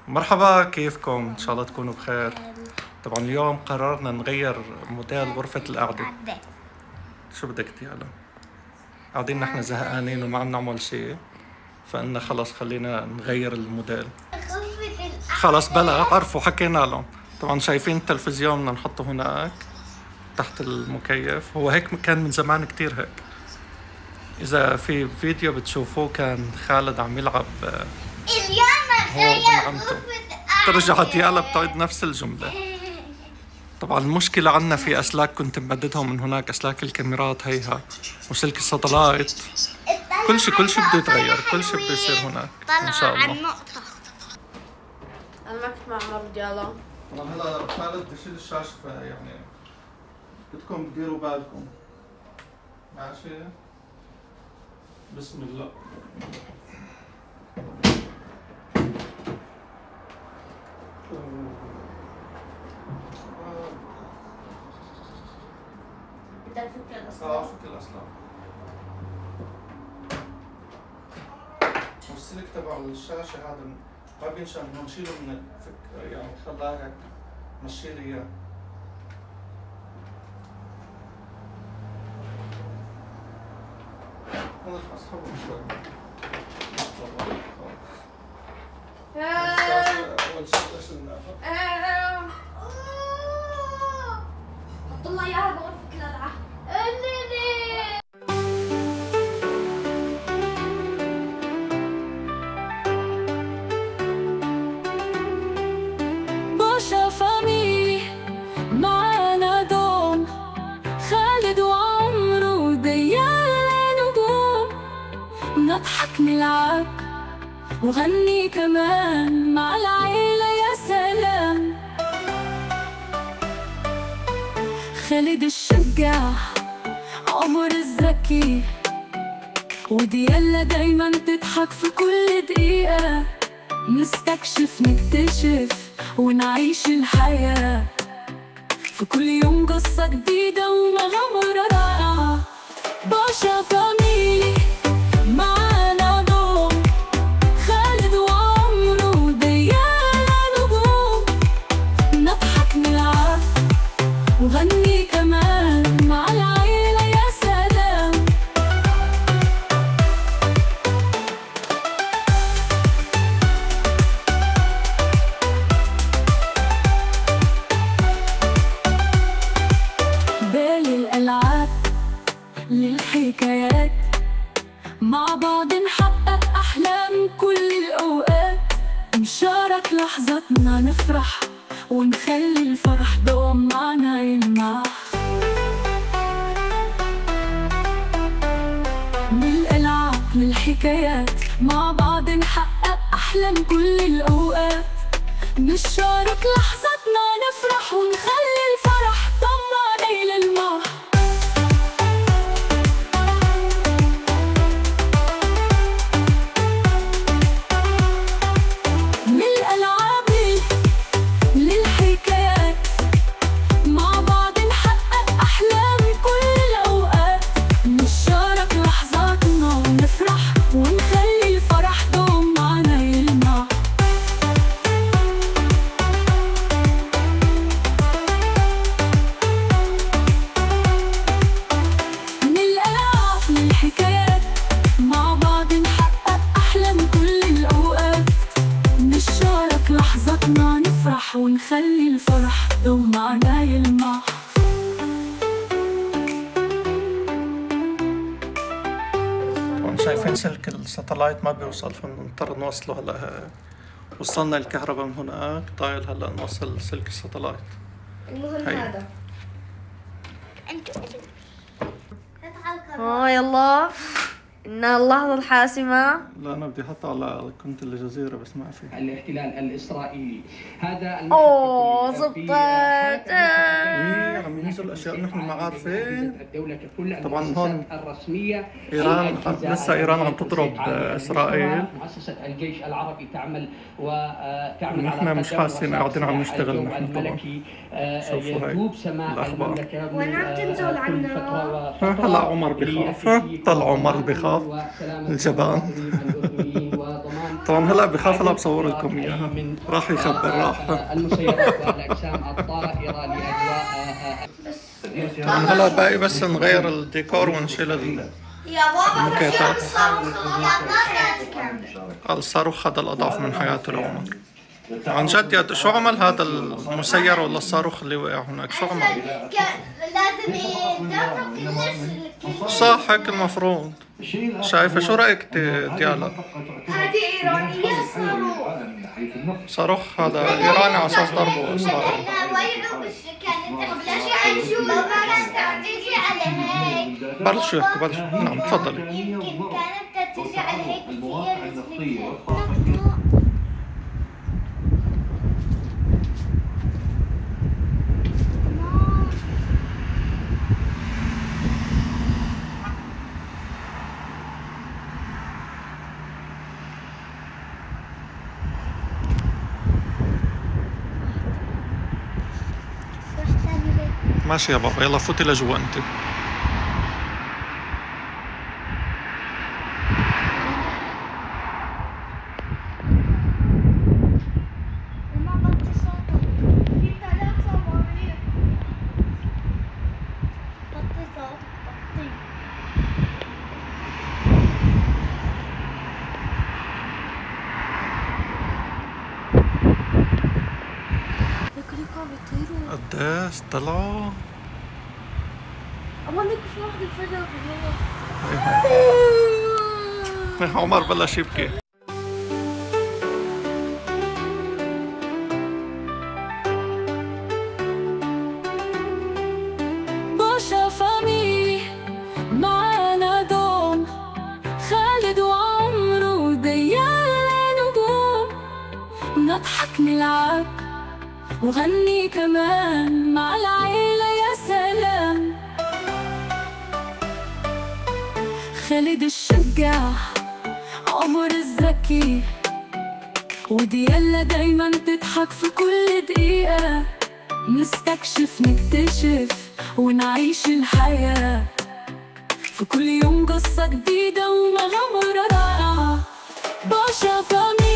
مرحبا، كيفكم؟ ان شاء الله تكونوا بخير. طبعا اليوم قررنا نغير موديل غرفة القعدة. شو بدك هلا؟ قاعدين نحن زهقانين وما عم نعمل شيء، فقلنا خلص خلينا نغير الموديل. خلص بلا عرفوا، حكينا لهم. طبعا شايفين التلفزيون بدنا نحطه هناك تحت المكيف. هو هيك كان من زمان كتير هيك. إذا في فيديو بتشوفوه كان خالد عم يلعب هو وابن عمته. رجعت يالا بتعيد نفس الجملة. طبعا المشكلة عنا في أسلاك كنت ممددهم من هناك، أسلاك الكاميرات هيها وسلك الساتلايت. كل شيء بده يتغير، كل شيء بده يصير هناك إن شاء الله. أنا ما كنت مع مرض يالا. طبعا هلا خالد بشيل الشاشة، يعني بدكم تديروا بالكم. ماشي؟ بسم الله. بدك تفك الأسلاك؟ فك الأسلاك. والسلك تبع الشاشة هذا ما بينشال، بدنا نشيله من فك، يعني خلاه هيك مشي لي إياه. خلص أسحبه شوي. أول شيء شلناها. طلع اياها بغرفة الألعاب. باشا فاميلي معانا دوم، خالد وعمرو ديال نجوم، نضحك نلعب وغني كمان مع العيلة يا سلام. خالد الشجاع، عمر الذكي، وديالا دايما تضحك في كل دقيقة. نستكشف نكتشف ونعيش الحياة، في كل يوم قصة جديدة ومغامرة رائعة. باشا فاميلي معانا دوم، خالد وعمرو ديالا نجوم، نضحك نلعب وغني كمان مع العيلة يا سلام. بالالعاب للحكايات، مع بعض نحقق أحلام كل الأوقات. نشارك لحظاتنا نفرح ونخلي الفرح دوم معنا يلمع. من الألعاب للحكايات، مع بعض نحقق أحلام كل الأوقات. نشارك لحظاتنا نفرح ونخلي الفرح دوم معنا يلمع. ونخلي الفرح دوم معنا يلمع. شايفين سلك الساتلايت ما بيوصل، فبنضطر نوصله. هلا وصلنا الكهرباء من هناك، طايل هلا نوصل سلك الساتلايت. المهم هذا يلا إن اللحظة الحاسمة. لا أنا بدي أحطها على كنت الجزيرة بس ما في. الاحتلال الإسرائيلي هذا أوه زبطت. إيه عم بيجهزوا الاشياء نحن ما عارفين. الدولة ككل طبعا هون الرسمية ايران لسه ايران عم تضرب اسرائيل. مؤسسة الجيش العربي تعمل وتعمل نحن مش حاسين قاعدين عم نشتغل نحن طبعا. شوفوا هاي الاخبار. وين عم تنزل عنا؟ هلا عمر بخاف. طلع عمر بخاف الجبان. طبعا هلا بخاف. هلا بصور لكم اياها. راح يخبر راح. المسيرات والاجسام الطائرة لاجواء. هلا باقي بس نغير الديكور ونشيل يا بابا المكيفات. الصاروخ الصاروخ هذا الأضعف من حياته لعمر. عن جد يا شو عمل هذا المسير ولا الصاروخ اللي وقع هناك؟ شو عمل؟ لازم يدرب كلش. صح هيك المفروض. شايفة شو رأيك ديالا؟ هذه إيرانية الصاروخ. صاروخ هذا إيراني على أساس ضربه إسرائيل. بلشوا يحكوا بلشوا. نعم تفضلي. يمكن كانت تجي على هيك بس هي نزلت. ماشي يا بابا يلا فوتي لجوا انت. قديش طلعوا؟ أما نك في واحدة فجأة. عمر بلش يبكي. باشا فامي معانا دوم، خالد وعمر وديان نجوم، نضحك نلعب وغني كمان مع العيلة يا سلام. خالد الشجاع، عمر الذكي، وديالا دايما تضحك في كل دقيقة. نستكشف نكتشف ونعيش الحياة، في كل يوم قصة جديدة ومغامرة رائعة. باشا فامي